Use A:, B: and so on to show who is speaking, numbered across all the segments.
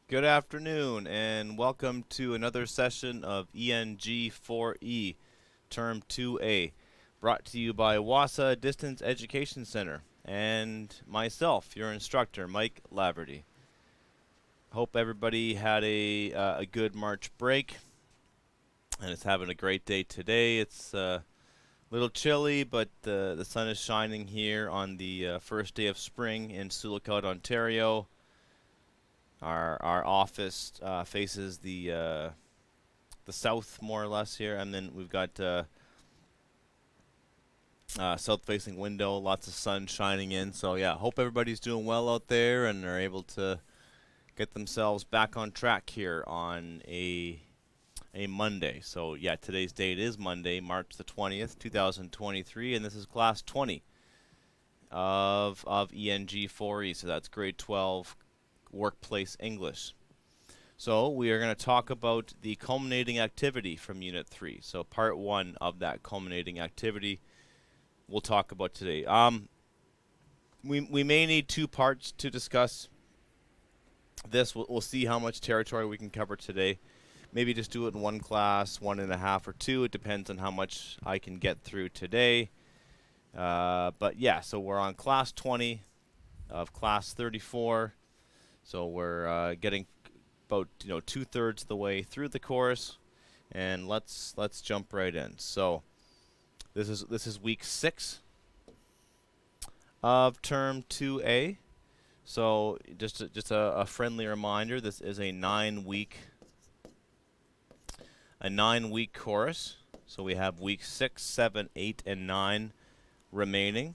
A: Good afternoon, and welcome to another session of ENG4E, Term 2A, brought to you by WASA Distance Education Center, and myself, your instructor, Mike Laverty. Hope everybody had a good March break, and is having a great day today. It's a little chilly, but the sun is shining here on the first day of spring in Sulacud, Ontario. Our office faces the south more or less here, and then we've got south-facing window, lots of sun shining in. So yeah, hope everybody's doing well out there and are able to get themselves back on track here on a Monday. So yeah, today's date is Monday, March the 20th, 2023, and this is class 20 of ENG4E. So that's grade 12 workplace English. So we are going to talk about the culminating activity from Unit 3. So part 1 of that culminating activity we'll talk about today. We may need two parts to discuss this. We'll see how much territory we can cover today. Maybe just do it in one class, 1.5 or 2. It depends on how much I can get through today. But yeah, so we're on class 20 of class 34. So we're getting about 2/3 of the way through the course, and let's jump right in. So this is week 6 of term 2A. So just a friendly reminder, this is a 9-week course. So we have weeks 6, 7, 8, and 9 remaining.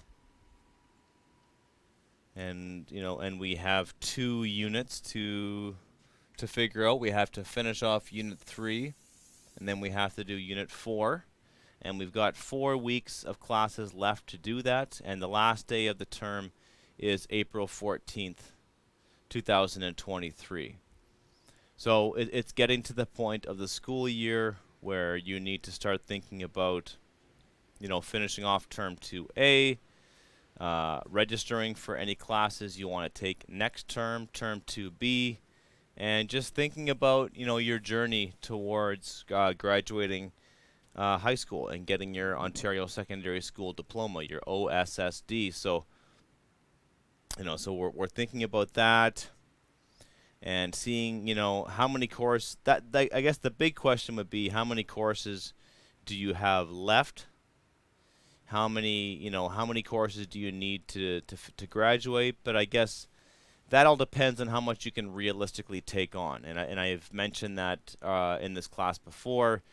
A: And and we have 2 units to figure out. We have to finish off Unit 3, and then we have to do Unit 4. And we've got 4 weeks of classes left to do that, and the last day of the term is April 14th, 2023. So it's getting to the point of the school year where you need to start thinking about, finishing off term 2A, registering for any classes you want to take next term, term 2B, and just thinking about your journey towards graduating high school and getting your Ontario Secondary School Diploma, your OSSD. So so we're thinking about that and seeing how many courses. I guess the big question would be, how many courses do you have left? How many courses do you need to graduate? But I guess that all depends on how much you can realistically take on. And I've mentioned that in this class before,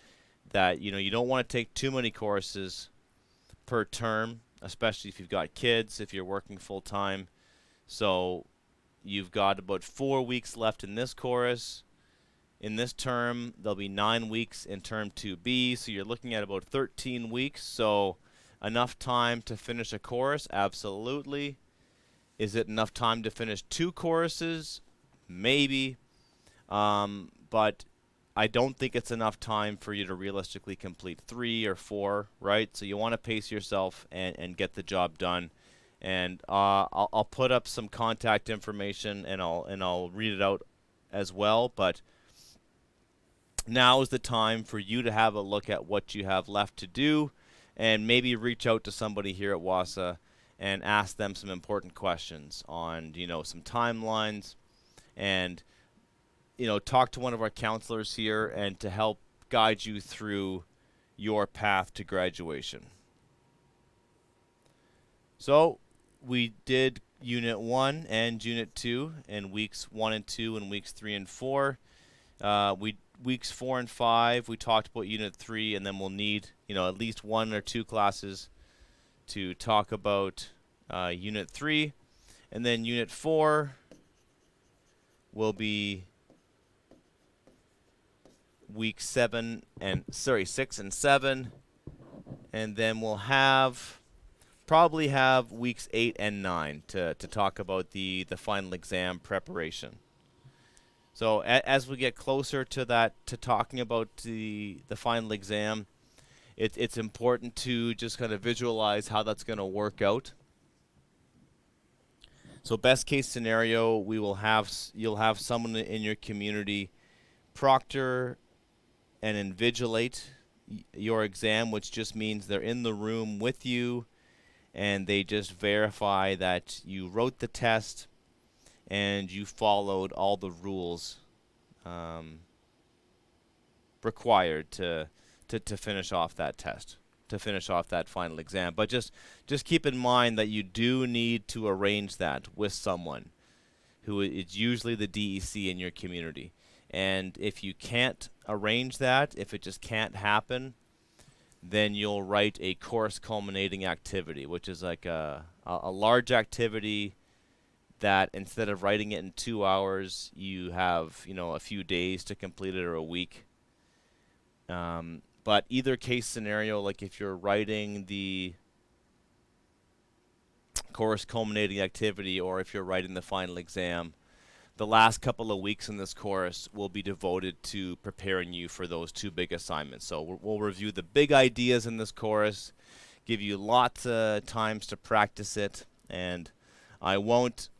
A: that you don't want to take too many courses per term, especially if you've got kids, if you're working full time. So you've got about 4 weeks left in this course. In this term, there'll be 9 weeks in term 2B, so you're looking at about 13 weeks. So enough time to finish a course? Absolutely. Is it enough time to finish 2 courses? Maybe. But I don't think it's enough time for you to realistically complete 3 or 4, right? So you want to pace yourself and get the job done. And I'll put up some contact information, and I'll read it out as well. But now is the time for you to have a look at what you have left to do, and maybe reach out to somebody here at WASA and ask them some important questions on some timelines, and talk to one of our counselors here and to help guide you through your path to graduation. So we did Unit 1 and Unit 2 in weeks 1 and 2 and weeks 3 and 4. Weeks 4 and 5, we talked about Unit 3, and then we'll need at least 1 or 2 classes to talk about Unit 3. And then Unit 4 will be week 6 and 7, and then we'll probably have weeks 8 and 9 to talk about the final exam preparation. So as we get closer to that, to talking about the final exam, it's important to just kind of visualize how that's going to work out. So best case scenario, you'll have someone in your community proctor and invigilate your exam, which just means they're in the room with you and they just verify that you wrote the test and you followed all the rules um, required to finish off that test, to finish off that final exam. But just keep in mind that you do need to arrange that with someone who is usually the DEC in your community. And if you can't arrange that, if it just can't happen, then you'll write a course culminating activity, which is like a large activity that instead of writing it in 2 hours, you have, you know, a few days to complete it or a week. But either case scenario, like if you're writing the course culminating activity or if you're writing the final exam, the last couple of weeks in this course will be devoted to preparing you for those two big assignments. So we'll review the big ideas in this course, give you lots of times to practice it, and I won't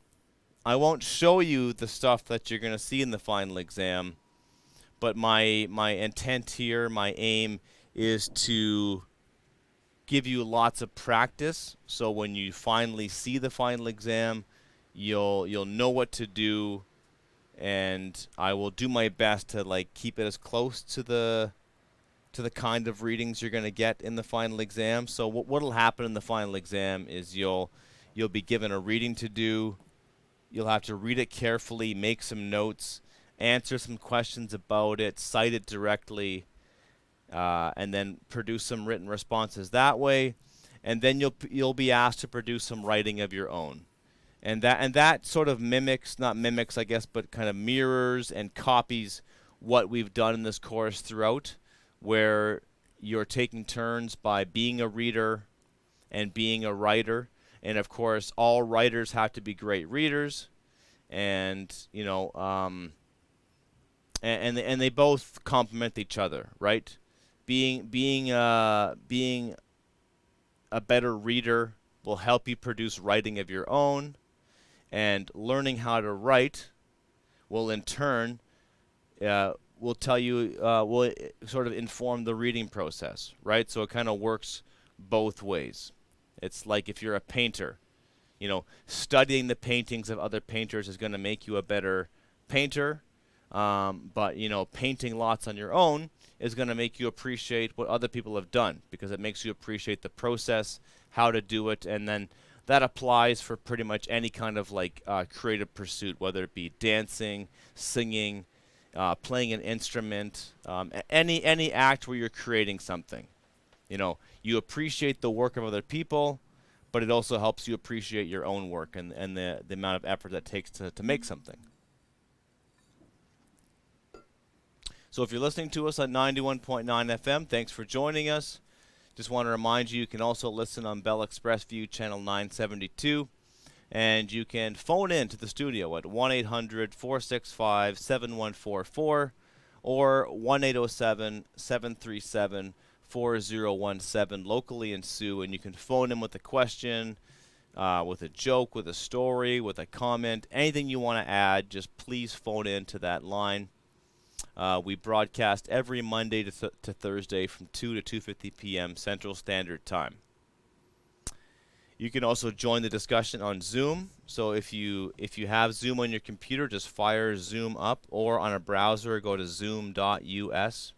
A: show you the stuff that you're going to see in the final exam, but my intent here, my aim is to give you lots of practice, so when you finally see the final exam, you'll know what to do, and I will do my best to like keep it as close to the kind of readings you're going to get in the final exam. So what'll happen in the final exam is you'll be given a reading to do. You'll have to read it carefully, make some notes, answer some questions about it, cite it directly, and then produce some written responses that way. And then you'll be asked to produce some writing of your own. And that sort of mimics, not mimics, I guess, but kind of mirrors and copies what we've done in this course throughout, where you're taking turns by being a reader and being a writer. And of course, all writers have to be great readers, and you know, and they both complement each other, right? Being a better reader will help you produce writing of your own, and learning how to write will in turn will tell you will sort of inform the reading process, right? So it kind of works both ways. It's like if you're a painter, you know, studying the paintings of other painters is going to make you a better painter. But, you know, painting lots on your own is going to make you appreciate what other people have done, because it makes you appreciate the process, how to do it, and then that applies for pretty much any kind of like creative pursuit, whether it be dancing, singing, playing an instrument, any act where you're creating something. You know, you appreciate the work of other people, but it also helps you appreciate your own work and the amount of effort that takes to make something. So if you're listening to us on 91.9 FM, thanks for joining us. Just want to remind you, you can also listen on Bell ExpressVu channel 972, and you can phone in to the studio at 1-800-465-7144 or 1-807-737-4017 locally in Sioux, and you can phone in with a question, with a joke, with a story, with a comment, anything you want to add. Just please phone in to that line. We broadcast every Monday to Thursday from 2 to 2:50 p.m. Central Standard Time. You can also join the discussion on Zoom. So if you have Zoom on your computer, just fire Zoom up, or on a browser, go to zoom.us.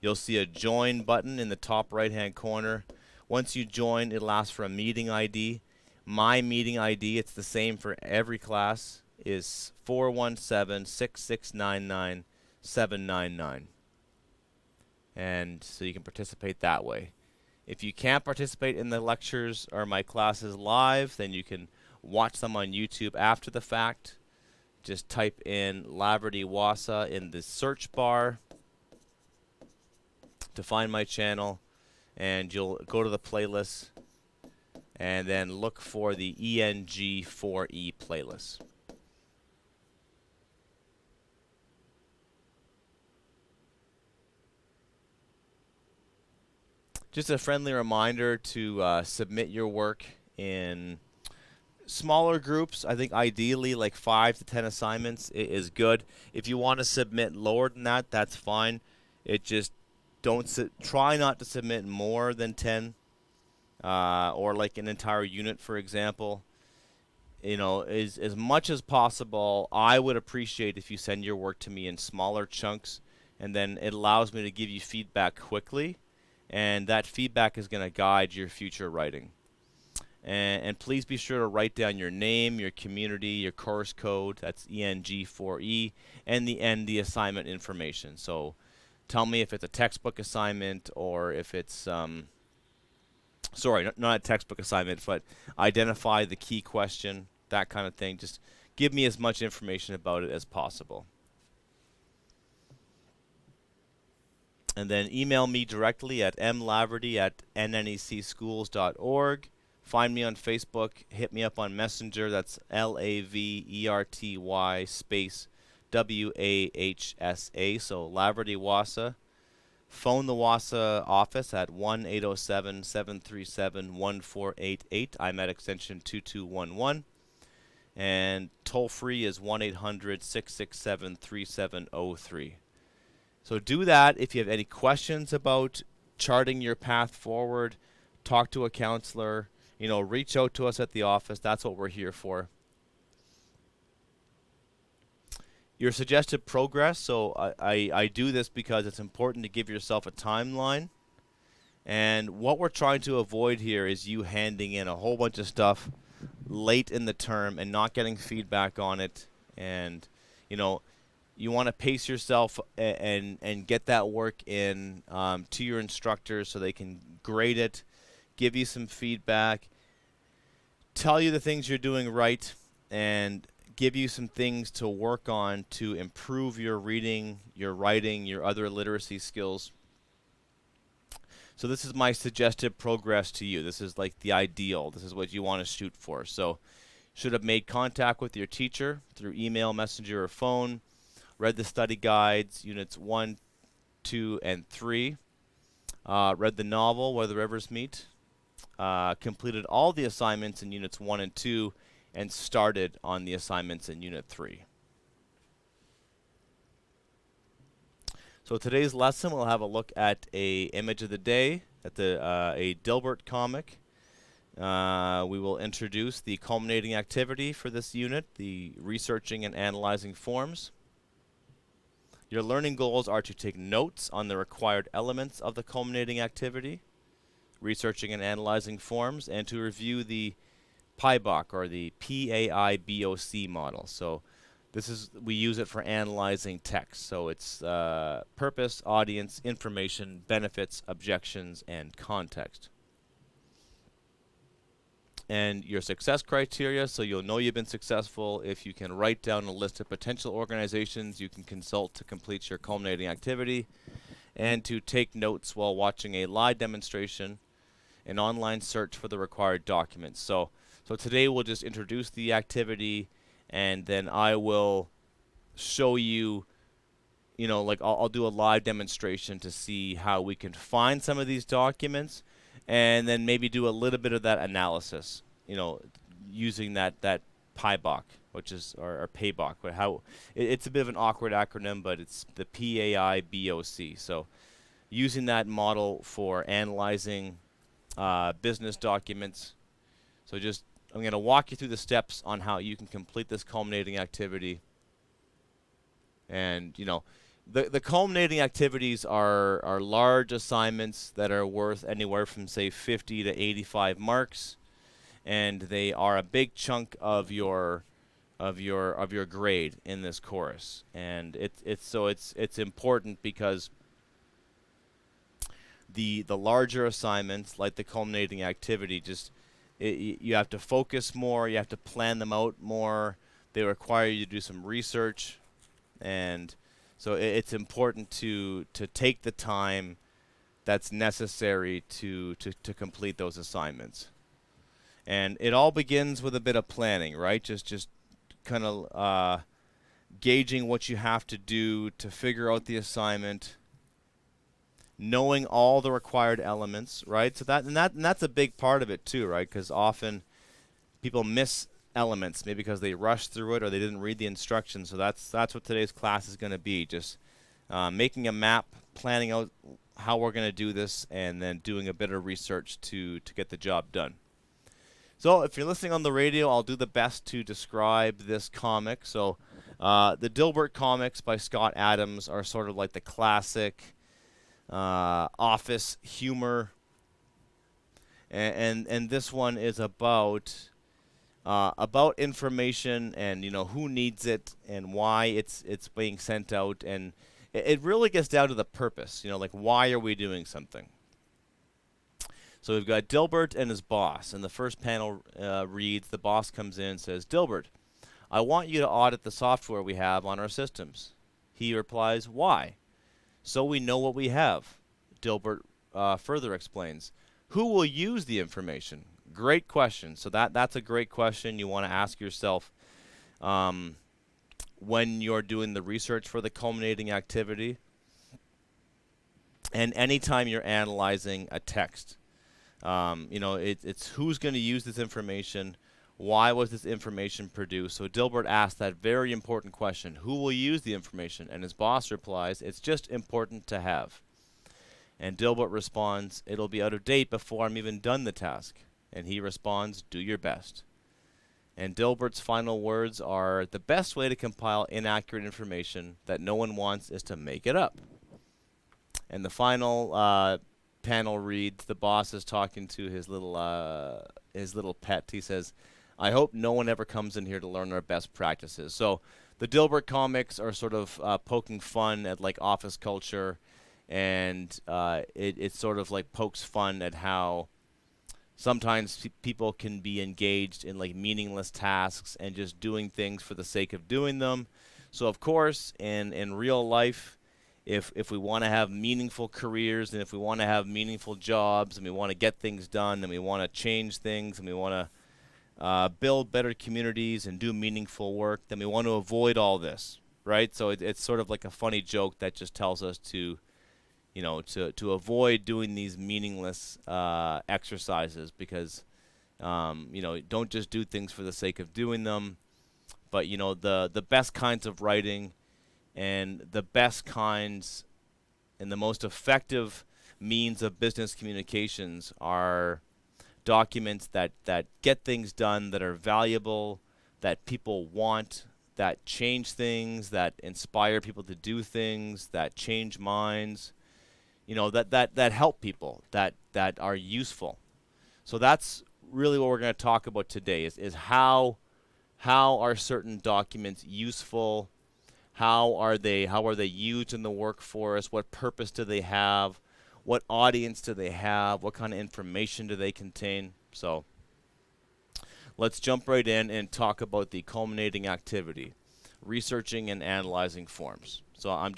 A: You'll see a join button in the top right-hand corner. Once you join, it'll ask for a meeting ID. My meeting ID, it's the same for every class, is 417-6699-799. And so you can participate that way. If you can't participate in the lectures or my classes live, then you can watch them on YouTube after the fact. Just type in Laverty Wassa in the search bar to find my channel, and you'll go to the playlist and then look for the ENG4E playlist. Just a friendly reminder to submit your work in smaller groups, I think ideally like 5 to 10 assignments is good. If you want to submit lower than that, that's fine. It just try not to submit more than 10, or like an entire unit, for example. As much as possible, I would appreciate if you send your work to me in smaller chunks, and then it allows me to give you feedback quickly, and that feedback is going to guide your future writing. And please be sure to write down your name, your community, your course code, that's ENG4E, and the assignment information. So tell me if it's a textbook assignment or if it's, sorry, not a textbook assignment, but identify the key question, that kind of thing. Just give me as much information about it as possible. And then email me directly at mlaverty@nnecschools.org. Find me on Facebook. Hit me up on Messenger. That's LAVERTY space WAHSA. So Laverty Wassa. Phone the Wassa office at 1-807-737-1488. I'm at extension 2211. And toll free is 1-800-667-3703. So do that. If you have any questions about charting your path forward, talk to a counselor. Reach out to us at the office. That's what we're here for. Your suggested progress. So I do this because it's important to give yourself a timeline. And what we're trying to avoid here is you handing in a whole bunch of stuff late in the term and not getting feedback on it. And, you want to pace yourself and get that work in to your instructors so they can grade it, give you some feedback, tell you the things you're doing right, and give you some things to work on to improve your reading, your writing, your other literacy skills. So this is my suggested progress to you. This is like the ideal. This is what you want to shoot for. So should have made contact with your teacher through email, messenger, or phone, read the study guides, units 1, 2, and 3, read the novel, Where the Rivers Meet, completed all the assignments in units 1 and 2, and started on the assignments in unit 3. So today's lesson, we'll have a look at a image of the day, at a Dilbert comic. We will introduce the culminating activity for this unit, the researching and analyzing forms. Your learning goals are to take notes on the required elements of the culminating activity, researching and analyzing forms, and to review the PIBOC, or the PAIBOC model. So we use it for analyzing text. So it's purpose, audience, information, benefits, objections, and context. And your success criteria, so you'll know you've been successful if you can write down a list of potential organizations you can consult to complete your culminating activity, and to take notes while watching a live demonstration, an online search for the required documents. So today we'll just introduce the activity, and then I will show you, like I'll do a live demonstration to see how we can find some of these documents, and then maybe do a little bit of that analysis, using that PIBOC, which is, or PABOC. But it's a bit of an awkward acronym, but it's the PAIBOC. So using that model for analyzing business documents. So I'm going to walk you through the steps on how you can complete this culminating activity. And, the culminating activities are large assignments that are worth anywhere from, say, 50 to 85 marks, and they are a big chunk of your grade in this course. And it's important because the larger assignments, like the culminating activity, you have to focus more, you have to plan them out more. They require you to do some research, and so it's important to take the time that's necessary to complete those assignments. And it all begins with a bit of planning, right? Just kind of gauging what you have to do to figure out the assignment, knowing all the required elements, right? So that's a big part of it too, right? Because often people miss elements, maybe because they rushed through it or they didn't read the instructions. So that's what today's class is going to be, just making a map, planning out how we're going to do this, and then doing a bit of research to get the job done. So if you're listening on the radio, I'll do the best to describe this comic. So the Dilbert comics by Scott Adams are sort of like the classic office humor, and this one is about information and who needs it and why it's being sent out, and it really gets down to the purpose. Like, why are we doing something? So we've got Dilbert and his boss, and the first panel reads, the boss comes in and says, "Dilbert, I want you to audit the software we have on our systems." He replies, "Why?" "So we know what we have." Dilbert further explains, "Who will use the information?" Great question. So that's a great question you want to ask yourself when you're doing the research for the culminating activity, and anytime you're analyzing a text. It's who's going to use this information, why was this information produced. So Dilbert asked that very important question, who will use the information? And his boss replies, "It's just important to have." And Dilbert responds, "It'll be out of date before I'm even done the task." And he responds, "Do your best." And Dilbert's final words are, "The best way to compile inaccurate information that no one wants is to make it up." And the final panel reads, the boss is talking to his little pet. He says, "I hope no one ever comes in here to learn our best practices." So the Dilbert comics are sort of poking fun at like office culture, and it sort of like pokes fun at how sometimes people can be engaged in like meaningless tasks and just doing things for the sake of doing them. So of course, in real life, if we want to have meaningful careers, and if we want to have meaningful jobs, and we want to get things done, and we want to change things, and we want to build better communities and do meaningful work, then we want to avoid all this, right? So it's sort of like a funny joke that just tells us to avoid doing these meaningless exercises, because don't just do things for the sake of doing them, but the best kinds of writing and the best kinds and the most effective means of business communications are documents that get things done, that are valuable, that people want, that change things, that inspire people to do things, that change minds, that help people, that are useful. So that's really what we're going to talk about today, is how are certain documents useful, how are they used in the workforce, what purpose do they have, what audience do they have, what kind of information do they contain. So let's jump right in and talk about the culminating activity, researching and analyzing forms. So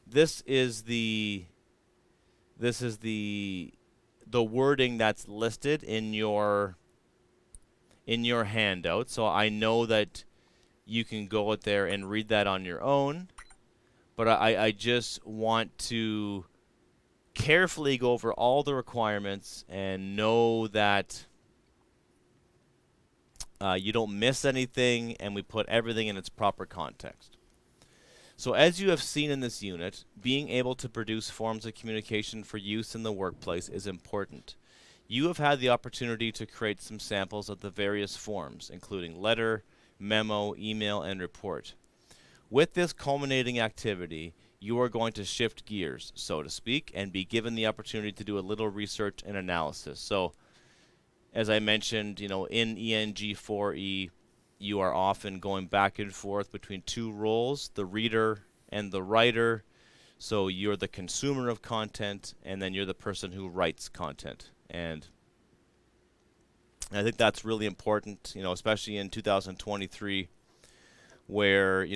A: this is the wording that's listed in your handout. So I know that you can go out there and read that on your own, but I just want to carefully go over all the requirements and know that you don't miss anything, and we put everything in its proper context. So as you have seen in this unit, being able to produce forms of communication for use in the workplace is important. You have had the opportunity to create some samples of the various forms, including letter, memo, email, and report. With this culminating activity, you are going to shift gears, so to speak, and be given the opportunity to do a little research and analysis. So, as I mentioned, in ENG4E, you are often going back and forth between two roles, the reader and the writer. So you're the consumer of content, and then you're the person who writes content. And I think that's really important, especially in 2023, where,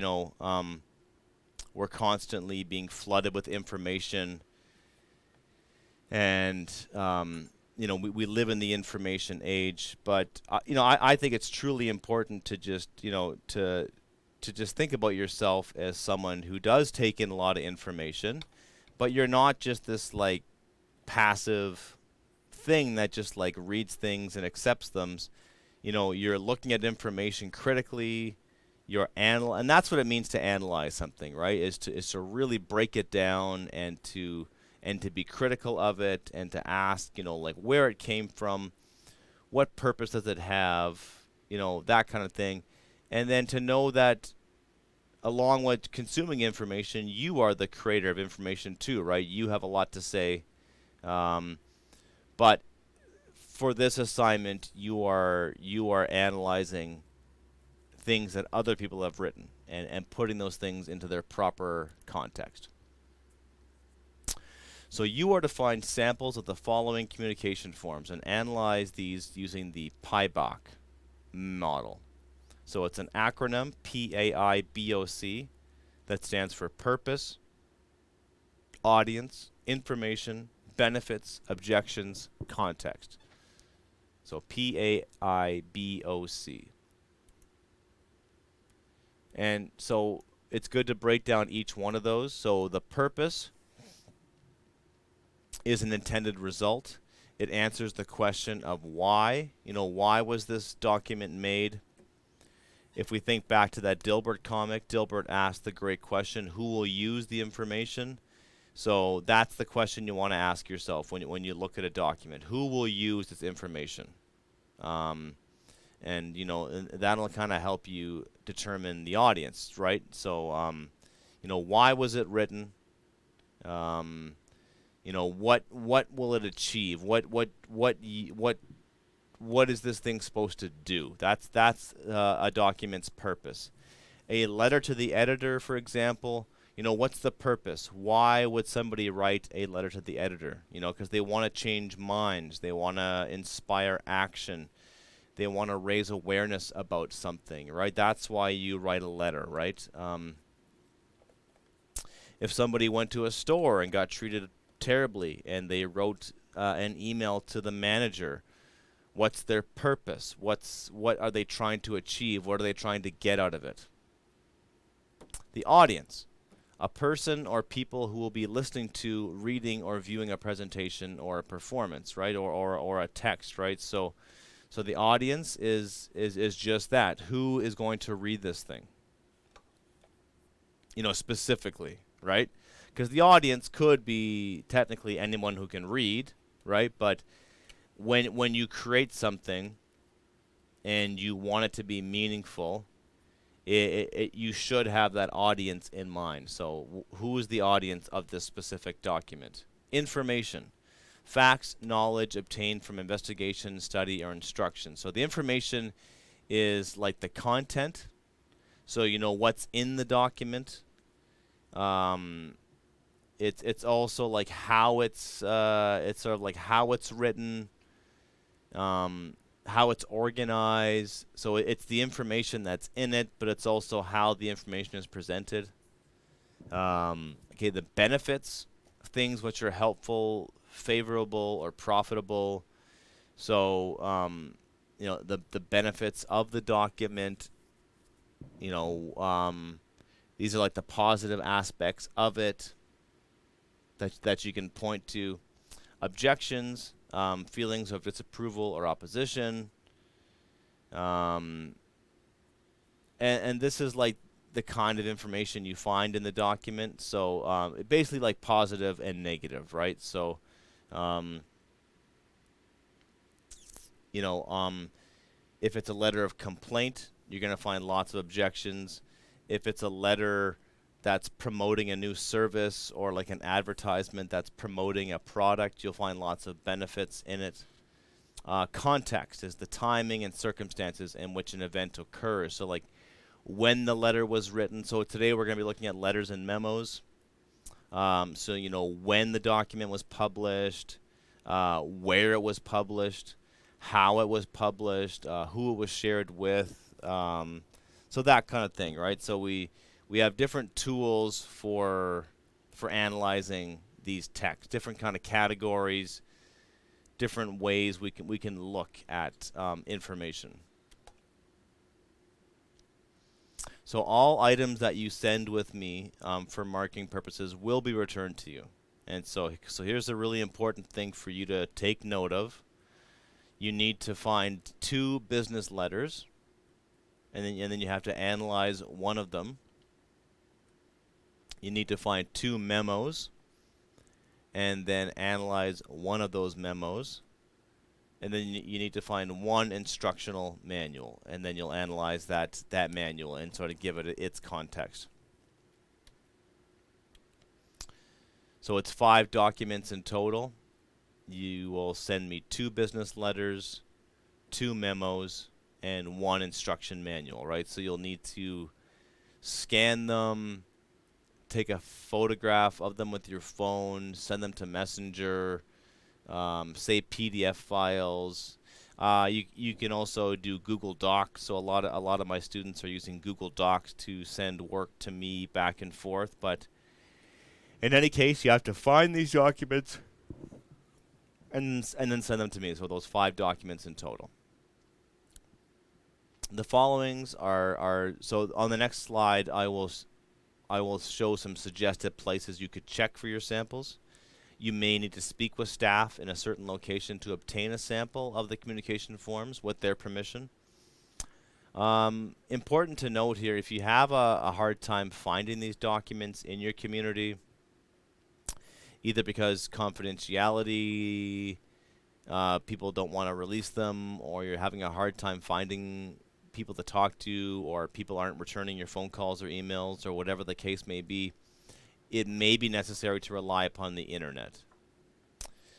A: we're constantly being flooded with information, and, we live in the information age. But, I think it's truly important to just, to just think about yourself as someone who does take in a lot of information, but you're not just this, like, passive thing that just like reads things and accepts them. you're looking at information critically. And that's what it means to analyze something, right? Is to really break it down and to be critical of it and to ask, like where it came from, what purpose does it have, that kind of thing. And then to know that along with consuming information, you are the creator of information too, right? You have a lot to say. But for this assignment, you are analyzing things that other people have written and putting those things into their proper context. So you are to find samples of the following communication forms and analyze these using the PIBOC model. So it's an acronym, PAIBOC, that stands for purpose, audience, information, benefits, objections, context. So PAIBOC. And so it's good to break down each one of those. So the purpose is an intended result. It answers the question of why. Why was this document made? If we think back to that Dilbert comic, Dilbert asked the great question, who will use the information? So that's the question you want to ask yourself when you look at a document. Who will use this information? And that'll kind of help you determine the audience, right? So, why was it written? What will it achieve? What is this thing supposed to do? That's a document's purpose. A letter to the editor, for example. What's the purpose? Why would somebody write a letter to the editor? Because they want to change minds. They want to inspire action. They want to raise awareness about something, right? That's why you write a letter, right? If somebody went to a store and got treated terribly and they wrote an email to the manager, what's their purpose? What are they trying to achieve? What are they trying to get out of it? The audience, a person or people who will be listening to, reading, or viewing a presentation or a performance, right? Or a text, right? So the audience is just that. Who is going to read this thing? Specifically, right? Because the audience could be technically anyone who can read, right? But when you create something and you want it to be meaningful, you should have that audience in mind. So who is the audience of this specific document? Information. Facts, knowledge obtained from investigation, study, or instruction. So the information is like the content. So what's in the document. It's also like how it's sort of like how it's written, how it's organized. So it's the information that's in it, but it's also how the information is presented. Okay, the benefits, things which are helpful, favorable, or profitable. So the benefits of the document. These are like the positive aspects of it that you can point to. Objections, feelings of disapproval or opposition. And this is like the kind of information you find in the document. So basically like positive and negative, right? So if it's a letter of complaint, you're going to find lots of objections. If it's a letter that's promoting a new service or like an advertisement that's promoting a product, you'll find lots of benefits in it. Context is the timing and circumstances in which an event occurs. So like when the letter was written. So today we're going to be looking at letters and memos. So when the document was published, where it was published, how it was published, who it was shared with, so that kind of thing, right? So we have different tools for analyzing these texts, different kind of categories, different ways we can look at information. So all items that you send with me for marking purposes will be returned to you. And so here's a really important thing for you to take note of. You need to find 2 business letters, and then you have to analyze one of them. You need to find 2 memos, and then analyze one of those memos. And then you need to find 1 instructional manual, and then you'll analyze that manual and sort of give it its context. So it's 5 documents in total. You will send me 2 business letters, 2 memos, and 1 instruction manual, right? So you'll need to scan them, take a photograph of them with your phone, send them to Messenger, say PDF files. You can also do Google Docs. So a lot of my students are using Google Docs to send work to me back and forth. But in any case, you have to find these documents and then send them to me. So those 5 documents in total. The followings are so on the next slide. I will show some suggested places you could check for your samples. You may need to speak with staff in a certain location to obtain a sample of the communication forms with their permission. Important to note here, if you have a hard time finding these documents in your community, either because confidentiality, people don't want to release them, or you're having a hard time finding people to talk to, or people aren't returning your phone calls or emails, or whatever the case may be, it may be necessary to rely upon the internet.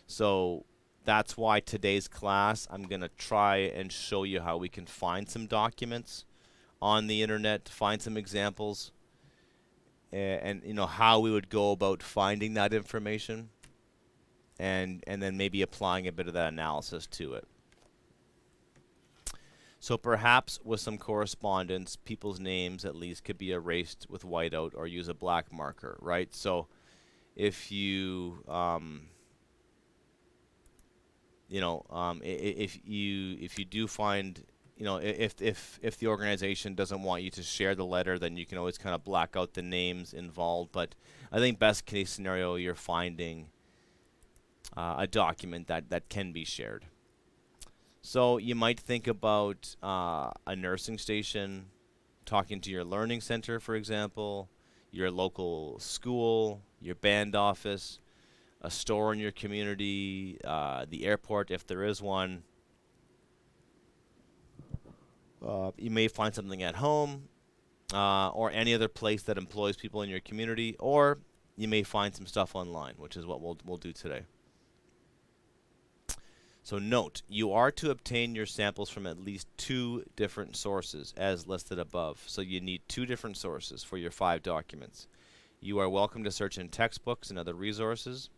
A: So that's why today's class, I'm going to try and show you how we can find some documents on the internet, find some examples, and you know how we would go about finding that information, and then maybe applying a bit of that analysis to it. So perhaps with some correspondence, people's names at least could be erased with whiteout or use a black marker, right? So if you, if you do find, if the organization doesn't want you to share the letter, then you can always kind of black out the names involved. But I think best case scenario, you're finding a document that can be shared. So you might think about a nursing station, talking to your learning center, for example, your local school, your band office, a store in your community, the airport if there is one. You may find something at home or any other place that employs people in your community, or you may find some stuff online, which is what we'll do today. So note, you are to obtain your samples from at least 2 different sources as listed above. So you need 2 different sources for your 5 documents. You are welcome to search in textbooks and other resources.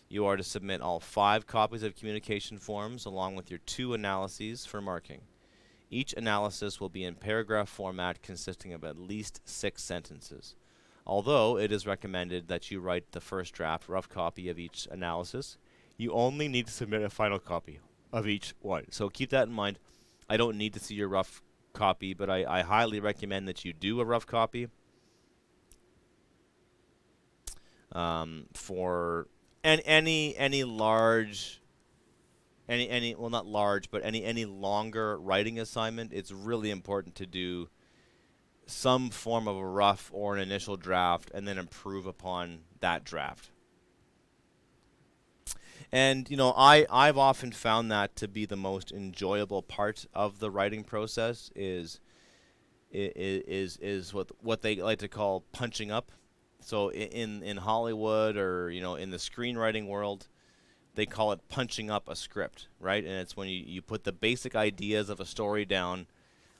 A: You are to submit all 5 copies of communication forms along with your 2 analyses for marking. Each analysis will be in paragraph format consisting of at least 6 sentences. Although it is recommended that you write the first draft rough copy of each analysis, you only need to submit a final copy of each one. So keep that in mind. I don't need to see your rough copy, but I highly recommend that you do a rough copy for any large, well, not large, but any longer writing assignment. It's really important to do some form of a rough or an initial draft and then improve upon that draft. And I've often found that to be the most enjoyable part of the writing process is what they like to call punching up. So in Hollywood or in the screenwriting world, they call it punching up a script, right? And it's when you put the basic ideas of a story down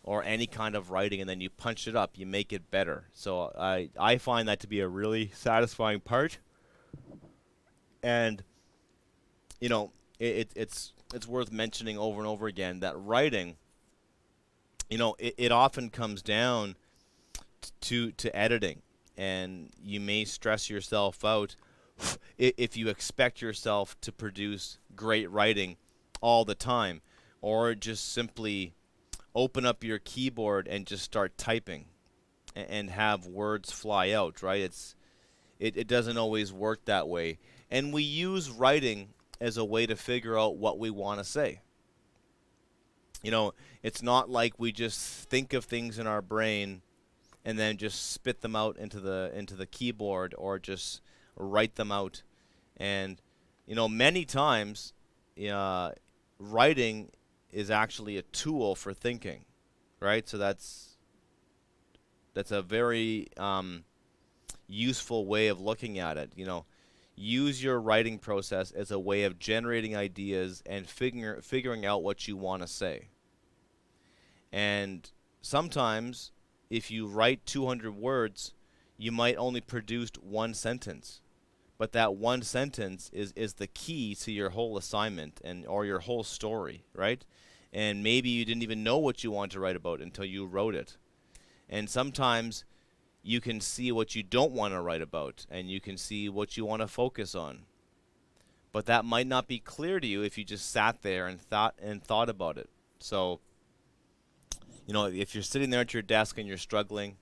A: or any kind of writing, and then you punch it up, you make it better. So I find that to be a really satisfying part. And it's worth mentioning over and over again that writing, it often comes down to editing, and you may stress yourself out if you expect yourself to produce great writing all the time, or just simply open up your keyboard and just start typing and have words fly out, right? It doesn't always work that way, and we use writing as a way to figure out what we want to say. You know, it's not like we just think of things in our brain and then just spit them out into the keyboard or just write them out. And many times, uh, writing is actually a tool for thinking, right? So that's a very useful way of looking at it. Use your writing process as a way of generating ideas and figuring out what you want to say. And sometimes, if you write 200 words, you might only produce one sentence. But that one sentence is the key to your whole assignment and or your whole story, right? And maybe you didn't even know what you wanted to write about until you wrote it. And sometimes you can see what you don't want to write about and you can see what you want to focus on. But that might not be clear to you if you just sat there and thought about it. So, if you're sitting there at your desk and you're struggling,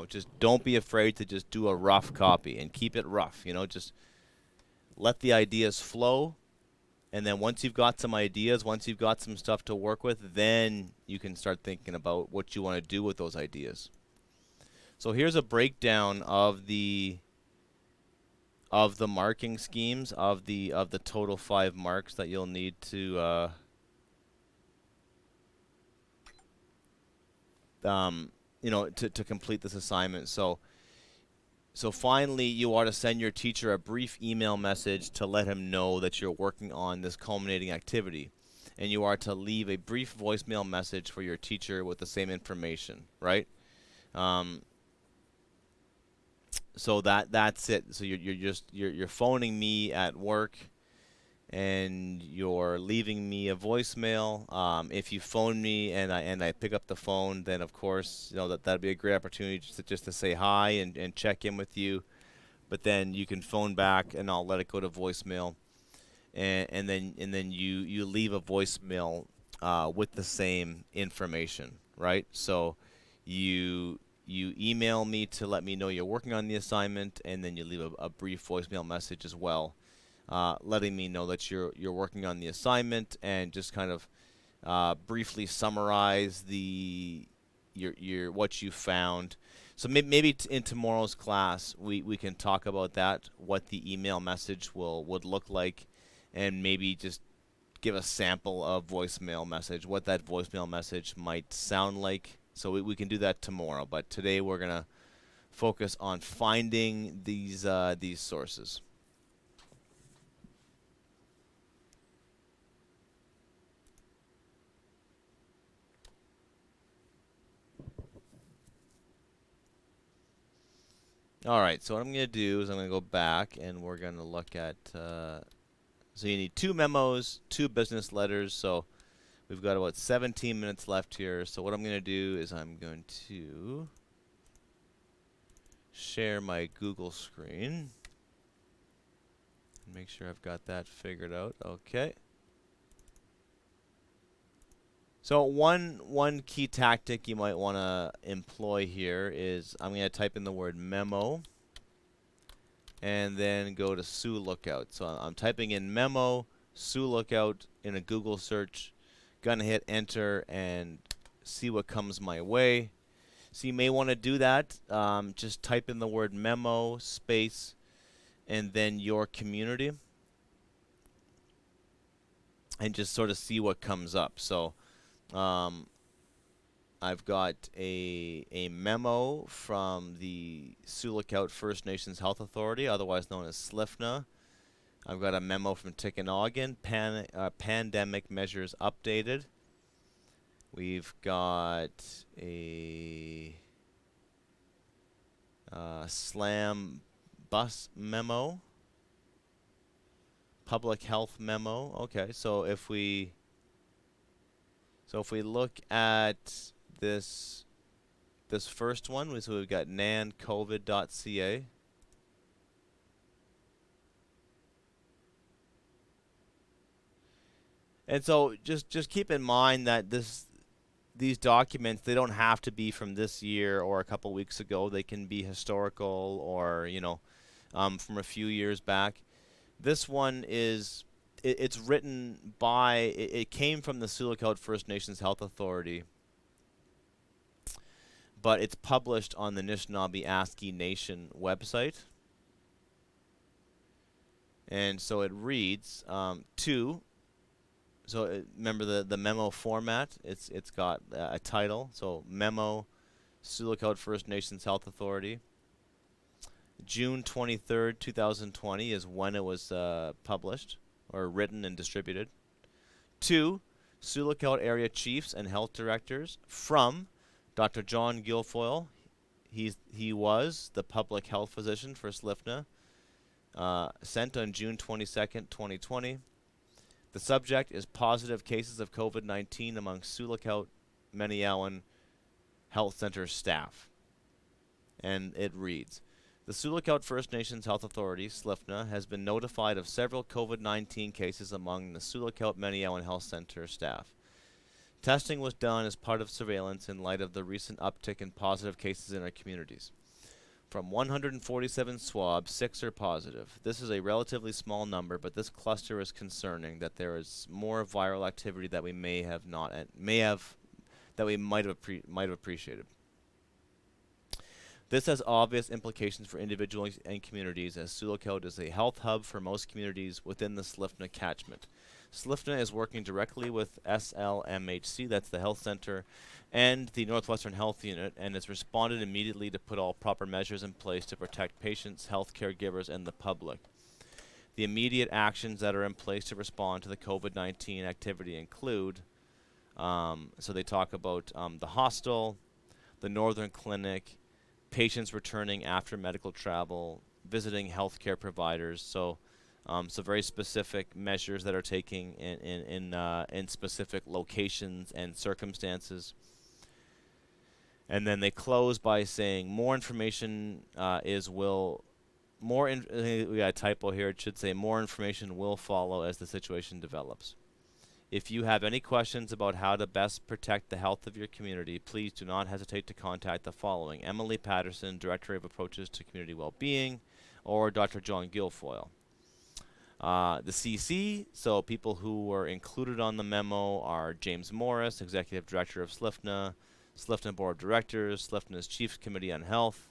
A: just don't be afraid to just do a rough copy and keep it rough. Just let the ideas flow. And then once you've got some ideas, once you've got some stuff to work with, then you can start thinking about what you want to do with those ideas. So here's a breakdown of the marking schemes of the total 5 marks that you'll need to complete this assignment. So finally, you are to send your teacher a brief email message to let him know that you're working on this culminating activity. And you are to leave a brief voicemail message for your teacher with the same information, right? Um, so that's it. So you're phoning me at work and you're leaving me a voicemail. If you phone me and I pick up the phone, then of course that'd be a great opportunity just to say hi and check in with you. But then you can phone back and I'll let it go to voicemail, and then you leave a voicemail with the same information, right? So you email me to let me know you're working on the assignment, and then you leave a brief voicemail message as well, letting me know that you're working on the assignment and just kind of briefly summarize your what you found. So maybe in tomorrow's class we can talk about that, what the email message would look like, and maybe just give a sample of voicemail message, what that voicemail message might sound like. So we can do that tomorrow. But today we're gonna focus on finding these sources. All right. So what I'm gonna do is I'm gonna go back and we're gonna look at. So you need 2 memos, 2 business letters. So we've got about 17 minutes left here. So what I'm going to do is I'm going to share my Google screen. Make sure I've got that figured out. Okay. So one key tactic you might want to employ here is I'm going to type in the word memo and then go to Sioux Lookout. So I'm typing in memo, Sioux Lookout in a Google search. Gonna hit enter and see what comes my way. So you may want to do that. Just type in the word memo space and then your community and just sort of see what comes up. So I've got a memo from the Sioux Lookout First Nations Health Authority, otherwise known as SLFNA. I've got a memo from Tikanagan, pandemic measures updated. We've got a SLAM bus memo, public health memo. Okay, so if we look at this first one, so we've got nancovid.ca. And so just keep in mind that these documents, they don't have to be from this year or a couple weeks ago. They can be historical or from a few years back. This one is it's written by, it came from the Sioux Lookout First Nations Health Authority, but it's published on the Anishinaabe Aski Nation website. And so it reads, remember the memo format, it's got a title, so memo, Sioux Lookout First Nations Health Authority. June 23rd, 2020 is when it was published, or written and distributed. 2, Sioux Lookout Area Chiefs and Health Directors from Dr. John Guilfoyle. He was the public health physician for Slifna. Sent on June 22nd, 2020. The subject is positive cases of COVID-19 among Sioux Lookout Maniawan Health Center staff. And it reads, the Sioux Lookout First Nations Health Authority, SLFNA, has been notified of several COVID-19 cases among the Sioux Lookout Maniawan Health Center staff. Testing was done as part of surveillance in light of the recent uptick in positive cases in our communities. From 147 swabs, 6 are positive. This is a relatively small number, but this cluster is concerning that there is more viral activity that we might have appreciated. This has obvious implications for individuals and communities, as Sioux Lookout is a health hub for most communities within the SLFNA catchment. SLFNA is working directly with SLMHC, that's the health center, and the Northwestern Health Unit, and has responded immediately to put all proper measures in place to protect patients, health caregivers, and the public. The immediate actions that are in place to respond to the COVID-19 activity include, so they talk about the hostel, the Northern Clinic, patients returning after medical travel, visiting healthcare providers. So very specific measures that are taking in specific locations and circumstances. And then they close by saying more information we got a typo here. It should say more information will follow as the situation develops. If you have any questions about how to best protect the health of your community, please do not hesitate to contact the following: Emily Patterson, Director of Approaches to Community Wellbeing, or Dr. John Guilfoyle. The CC, so people who were included on the memo are James Morris, Executive Director of SLFNA, SLFNA Board of Directors, SLFNA's Chiefs Committee on Health,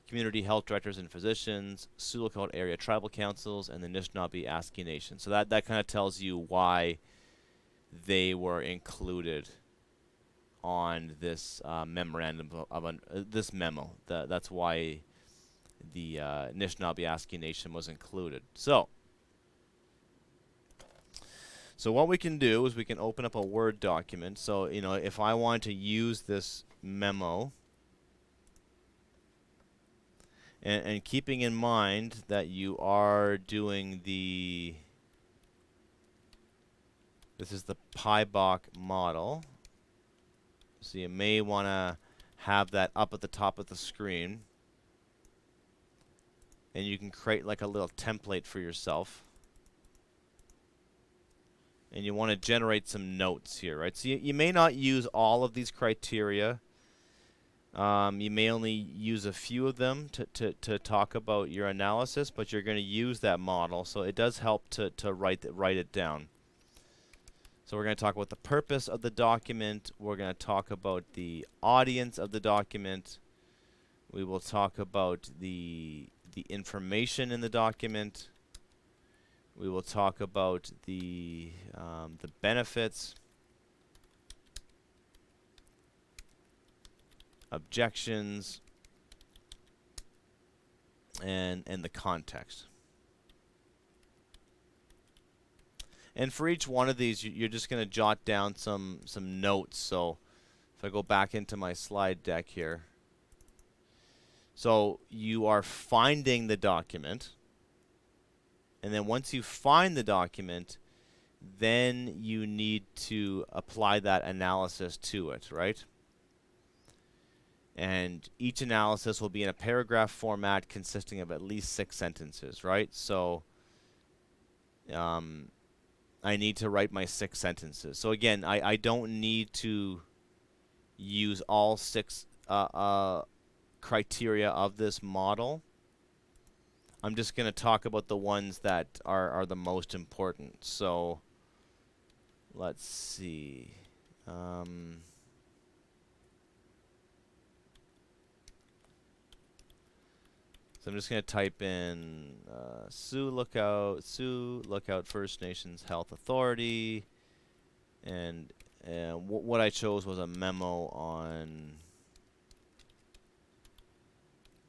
A: Community Health Directors and Physicians, Sioux Lookout Area Tribal Councils, and the Anishinaabe Aski Nation. So that kind of tells you why they were included on this memorandum of this memo. That's why the Anishinaabe Aski Nation was included. So what we can do is we can open up a Word document. So, if I want to use this memo, and keeping in mind that you are doing this is the PyBoc model, so you may want to have that up at the top of the screen, and you can create like a little template for yourself. And you want to generate some notes here, right? So you may not use all of these criteria. You may only use a few of them to talk about your analysis, but you're going to use that model, so it does help to write it down. So we're going to talk about the purpose of the document. We're going to talk about the audience of the document. We will talk about the information in the document. We will talk about the benefits, objections, and the context. And for each one of these, you're just going to jot down some notes. So if I go back into my slide deck here, so you are finding the document. And then once you find the document, then you need to apply that analysis to it, right? And each analysis will be in a paragraph format consisting of at least 6 sentences, right? So I need to write my 6 sentences. So again, I don't need to use all 6 criteria of this model. I'm just going to talk about the ones that are the most important. So let's see. So I'm just going to type in Sioux Lookout First Nations Health Authority, and what I chose was a memo on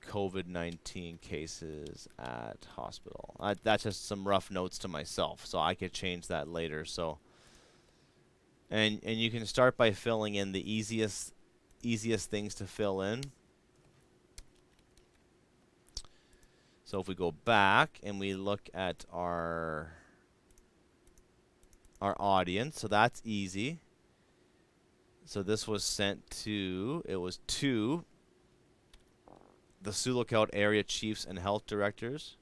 A: COVID-19 cases at hospital. That's just some rough notes to myself, so I could change that later. So, and you can start by filling in the easiest things to fill in. So if we go back and we look at our audience, so that's easy. So this was sent to, it was to the Sioux Lookout area chiefs and health directors.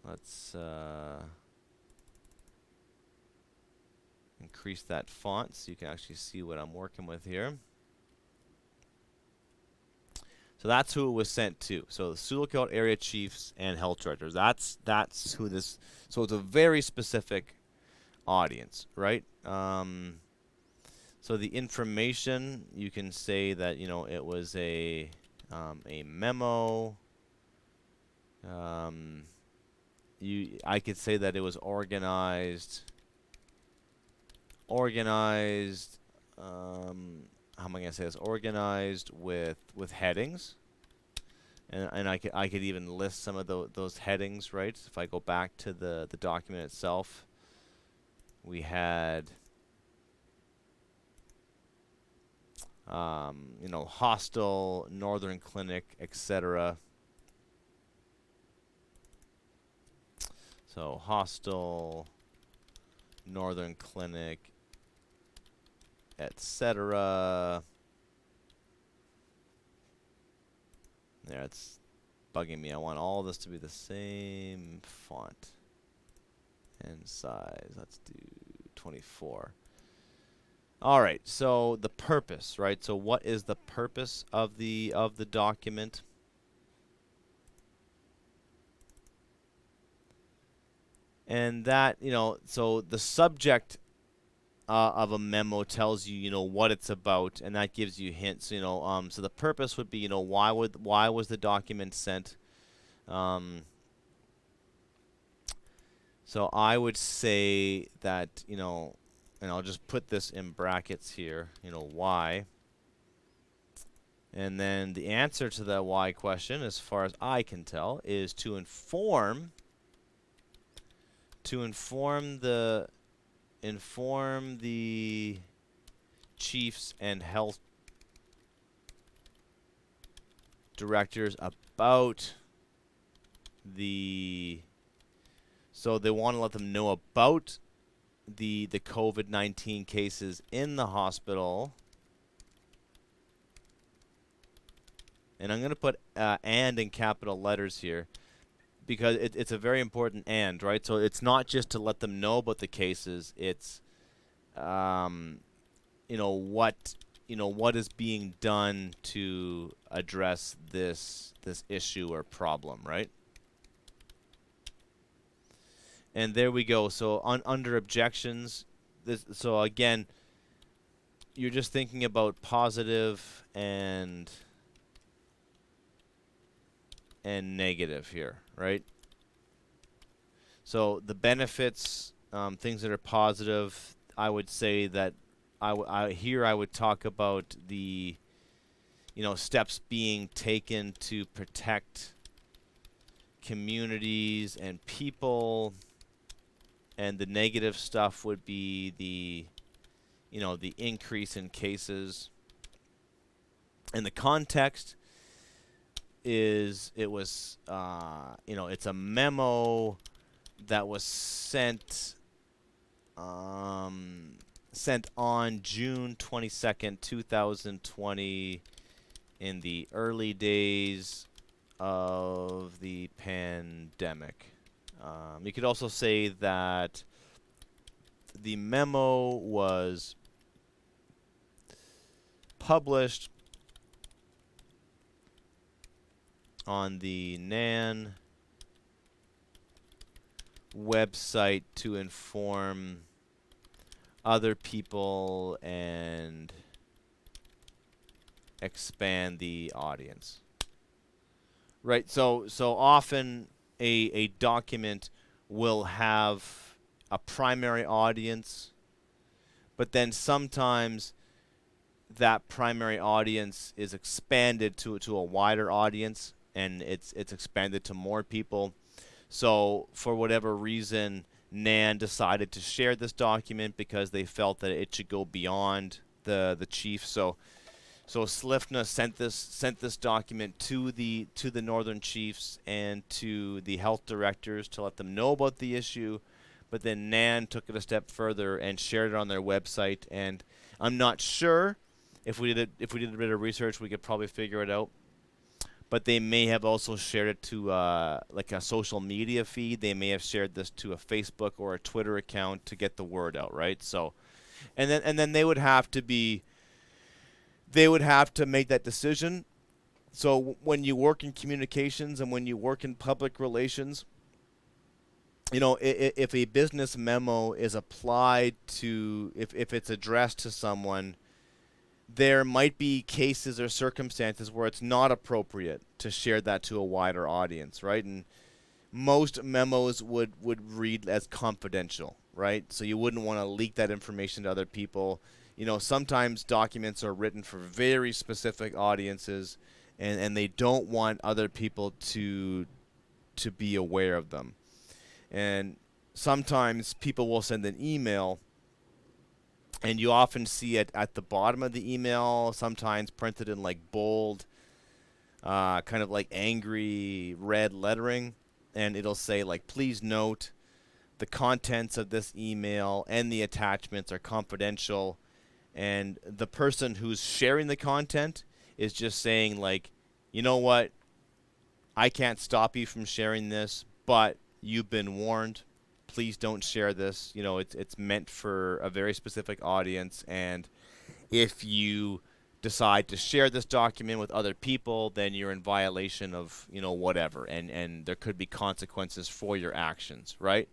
A: Let's increase that font so you can actually see what I'm working with here. So that's who it was sent to. So the Sioux Lookout area chiefs and health directors. That's who this. So it's a very specific audience, right? So the information, you can say that it was a memo. I could say that it was organized. How am I gonna say this? Organized with headings, and I could even list some of those headings, right? If I go back to the document itself, we had hostel, northern clinic, etc. So hostel, northern clinic, etc. There, it's bugging me. I want all this to be the same font and size. Let's do 24. All right, so the purpose, right? So what is the purpose of the document? And that, so the subject of a memo tells you, what it's about, and that gives you hints. So the purpose would be, why was the document sent? So I would say that, and I'll just put this in brackets here, why. And then the answer to that why question, as far as I can tell, is to inform the chiefs and health directors about so they want to let them know about the COVID-19 cases in the hospital. And I'm going to put and in capital letters here, because it's a very important and, right? So it's not just to let them know about the cases. It's, what is being done to address this issue or problem, right? And there we go. So under objections, so again, you're just thinking about positive and negative here, right? So the benefits, things that are positive, I would say that I would talk about the steps being taken to protect communities and people, and the negative stuff would be the the increase in cases. And the context is it's a memo that was sent on June 22nd, 2020, in the early days of the pandemic. You could also say that the memo was published on the NAN website to inform other people and expand the audience. Right, so often a document will have a primary audience, but then sometimes that primary audience is expanded to a wider audience, and it's expanded to more people. So for whatever reason, NAN decided to share this document because they felt that it should go beyond the chief. So SLIFNA sent this document to the Northern Chiefs and to the health directors to let them know about the issue. But then NAN took it a step further and shared it on their website. And I'm not sure if we did a bit of research, we could probably figure it out. But they may have also shared it to like a social media feed. They may have shared this to a Facebook or a Twitter account to get the word out, right? So, and then they would have to make that decision. So when you work in communications and when you work in public relations, you know, if a business memo is applied to, if it's addressed to someone, there might be cases or circumstances where it's not appropriate to share that to a wider audience, right? And most memos would read as confidential, right? So you wouldn't want to leak that information to other people. You know, sometimes documents are written for very specific audiences, and they don't want other people to be aware of them. And sometimes people will send an email, and you often see it at the bottom of the email, sometimes printed in like bold, kind of like angry red lettering, and it'll say like, please note the contents of this email and the attachments are confidential. And the person who's sharing the content is just saying like, you know what, I can't stop you from sharing this, but you've been warned. Please don't share this. You know, it's meant for a very specific audience, and if you decide to share this document with other people, then you're in violation of, you know, whatever, and there could be consequences for your actions, right?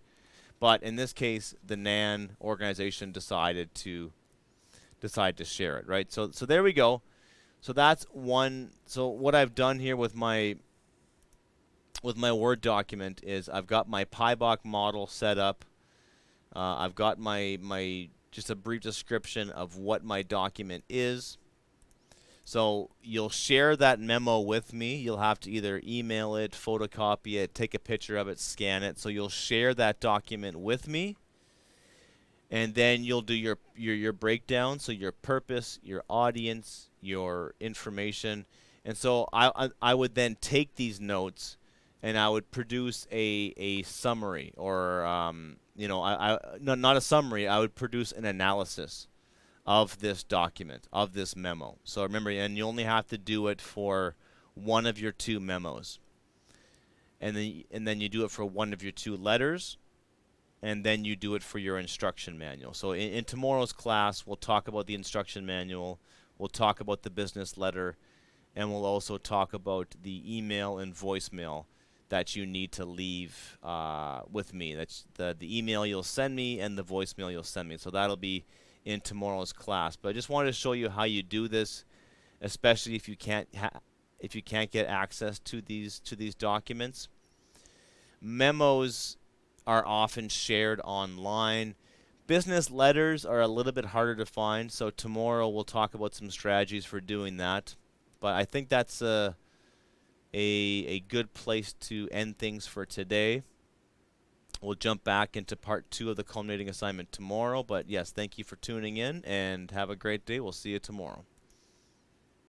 A: But in this case, the NAN organization decided to share it, right? So there we go. So that's one. So what I've done here with my Word document is I've got my PyBox model set up. I've got my just a brief description of what my document is. So you'll share that memo with me. You'll have to either email it, photocopy it, take a picture of it, scan it. So you'll share that document with me. And then you'll do your breakdown, so your purpose, your audience, your information. And so I would then take these notes and I would produce a summary, or you know, no, not a summary. I would produce an analysis of this document, of this memo. So remember, and you only have to do it for one of your two memos, and then you do it for one of your two letters, and then you do it for your instruction manual. So in tomorrow's class, we'll talk about the instruction manual, we'll talk about the business letter, and we'll also talk about the email and voicemail that you need to leave with me. That's the email you'll send me and the voicemail you'll send me. So that'll be in tomorrow's class. But I just wanted to show you how you do this, especially if you can't get access to these documents. Memos are often shared online. Business letters are a little bit harder to find, so tomorrow we'll talk about some strategies for doing that. But I think that's a good place to end things for today. We'll jump back into part 2 of the culminating assignment tomorrow. But yes, thank you for tuning in, and have a great day. We'll see you tomorrow.